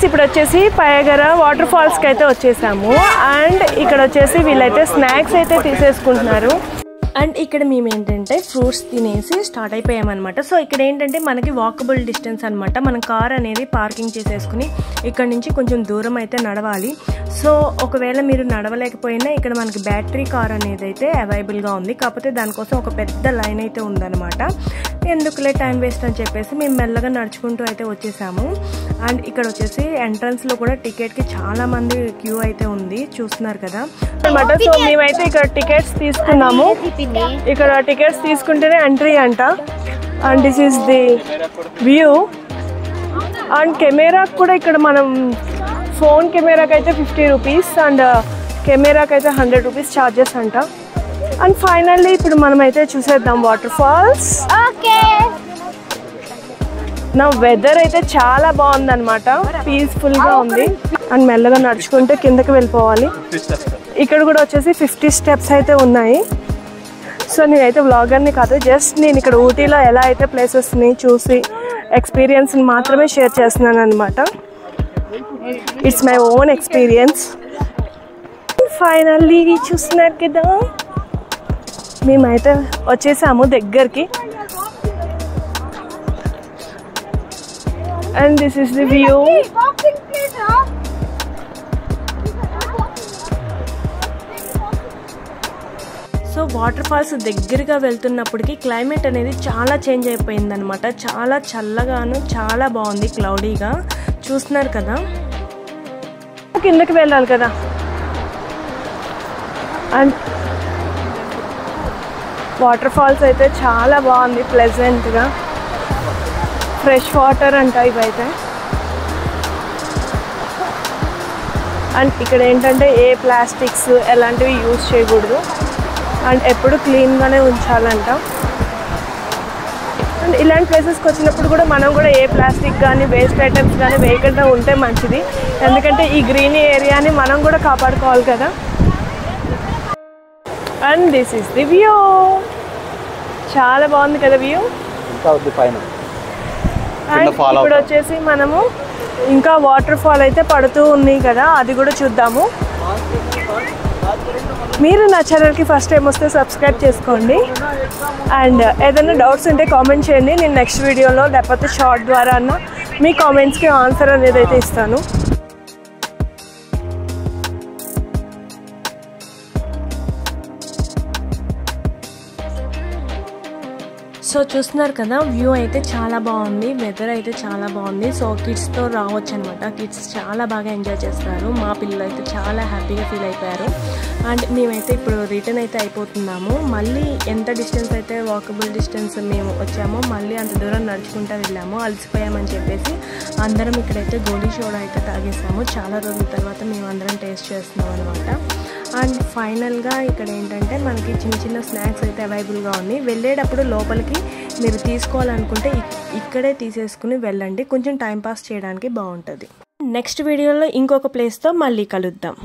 ఇప్పుడు వచ్చేసి పయగర వాటర్ ఫాల్స్కి అయితే వచ్చేసాము. అండ్ ఇక్కడ వచ్చేసి వీళ్ళైతే స్నాక్స్ అయితే తీసేసుకుంటున్నారు. అండ్ ఇక్కడ మేము ఏంటంటే ఫ్రూట్స్ తినేసి స్టార్ట్ అయిపోయామన్నమాట. సో ఇక్కడ ఏంటంటే మనకి వాకబుల్ డిస్టెన్స్ అనమాట. మనం కార్ అనేది పార్కింగ్ చేసేసుకుని ఇక్కడ నుంచి కొంచెం దూరం అయితే నడవాలి. సో ఒకవేళ మీరు నడవలేకపోయినా ఇక్కడ మనకి బ్యాటరీ కార్ అనేది అయితే అవైలబుల్గా ఉంది. కాకపోతే దానికోసం ఒక పెద్ద లైన్ అయితే ఉందన్నమాట. ఎందుకులే టైం వేస్ట్ అని చెప్పేసి మేము మెల్లగా నడుచుకుంటూ అయితే వచ్చేసాము. అండ్ ఇక్కడ వచ్చేసి ఎంట్రన్స్లో కూడా టికెట్కి చాలా మంది క్యూ అయితే ఉంది, చూస్తున్నారు కదా అనమాట. సో మేమైతే ఇక్కడ టికెట్స్ తీసుకున్నాము. ఇక్కడ టికెట్స్ తీసుకుంటేనే ఎంట్రీ అంట. And this is the view. And కెమెరాకి కూడా ఇక్కడ మనం ఫోన్ కెమెరాకి అయితే 50 రూపీస్ అండ్ కెమెరాకి అయితే 100 రూపీస్ ఛార్జెస్ అంట. అండ్ ఫైనల్లీ ఇప్పుడు మనం అయితే చూసేద్దాం వాటర్ ఫాల్స్. నా వెదర్ అయితే చాలా బాగుంది అనమాట, పీస్ఫుల్గా ఉంది. అండ్ మెల్లగా నడుచుకుంటే కిందకి వెళ్ళిపోవాలి. ఇక్కడ కూడా వచ్చేసి 50 స్టెప్స్ అయితే ఉన్నాయి. సో నేనైతే వ్లాగర్ని కాదు, జస్ట్ నేను ఇక్కడ ఊటీలో ఎలా అయితే ప్లేసెస్ని చూసి ఎక్స్పీరియన్స్ని మాత్రమే షేర్ చేస్తున్నాను అనమాట. It's my own experience. Finally చూస్తున్నారు కదా, మేమైతే వచ్చేసాము దగ్గరికి. And this is the view. So waterfalls దగ్గరగా వెళ్తున్నప్పటికీ క్లైమేట్ అనేది చాలా చేంజ్ అయిపోయింది అనమాట. చాలా చల్లగాను చాలా బాగుంది, క్లౌడీగా. చూస్తున్నారు కదా, కిందకి వెళ్ళాలి కదా. అండ్ వాటర్ ఫాల్స్ అయితే చాలా బాగుంది, ప్లెజెంట్గా. ఫ్రెష్ వాటర్ అంట ఇవైతే. అండ్ ఇక్కడ ఏంటంటే ఏ ప్లాస్టిక్స్ ఎలాంటివి యూజ్ చేయకూడదు అండ్ ఎప్పుడు క్లీన్గానే ఉంచాలంట. అండ్ ఇలాంటి ప్లేసెస్కి వచ్చినప్పుడు కూడా మనం కూడా ఏ ప్లాస్టిక్ కానీ వేస్ట్ ఐటమ్స్ కానీ వేయకుండా ఉంటే మంచిది. ఎందుకంటే ఈ గ్రీనీ ఏరియాని మనం కూడా కాపాడుకోవాలి కదా. And this is the view. చాలా బాగుంది కదా వ్యూ. అండ్ ఇప్పుడు వచ్చేసి మనము ఇంకా వాటర్ ఫాల్ అయితే పడుతూ ఉంది కదా, అది కూడా చూద్దాము. మీరు నా ఛానల్కి ఫస్ట్ టైం వస్తే సబ్స్క్రైబ్ చేసుకోండి. అండ్ ఏదైనా డౌట్స్ ఉంటే కామెంట్ చేయండి. నేను నెక్స్ట్ వీడియోలో లేకపోతే షార్ట్ ద్వారా అన్న మీ కామెంట్స్కి ఆన్సర్ అనేది అయితే ఇస్తాను. సో చూస్తున్నారు కదా, వ్యూ అయితే చాలా బాగుంది, వెదర్ అయితే చాలా బాగుంది. సో కిడ్స్తో రావచ్చు అనమాట. కిడ్స్ చాలా బాగా ఎంజాయ్ చేస్తారు. మా పిల్లలు అయితే చాలా హ్యాపీగా ఫీల్ అయిపోయారు. అండ్ మేమైతే ఇప్పుడు రిటర్న్ అయితే అయిపోతున్నాము. మళ్ళీ ఎంత డిస్టెన్స్ అయితే వాకబుల్ డిస్టెన్స్ మేము వచ్చామో మళ్ళీ అంత దూరం నడుచుకుంటూ వెళ్ళాము. అలసిపోయామని చెప్పేసి అందరం ఇక్కడైతే గోలీ సోడా అయితే తాగేసాము. చాలా రోజుల తర్వాత మేము అందరం టేస్ట్ చేస్తున్నాం అనమాట. అండ్ ఫైనల్గా ఇక్కడ ఏంటంటే మనకి చిన్న చిన్న స్నాక్స్ అయితే అవైలబుల్గా ఉన్నాయి. వెళ్ళేటప్పుడు లోపలికి మీరు తీసుకోవాలనుకుంటే ఇక్కడే తీసేసుకుని వెళ్ళండి, కొంచెం టైంపాస్ చేయడానికి బాగుంటుంది. నెక్స్ట్ వీడియోలో ఇంకొక ప్లేస్తో మళ్ళీ కలుద్దాం.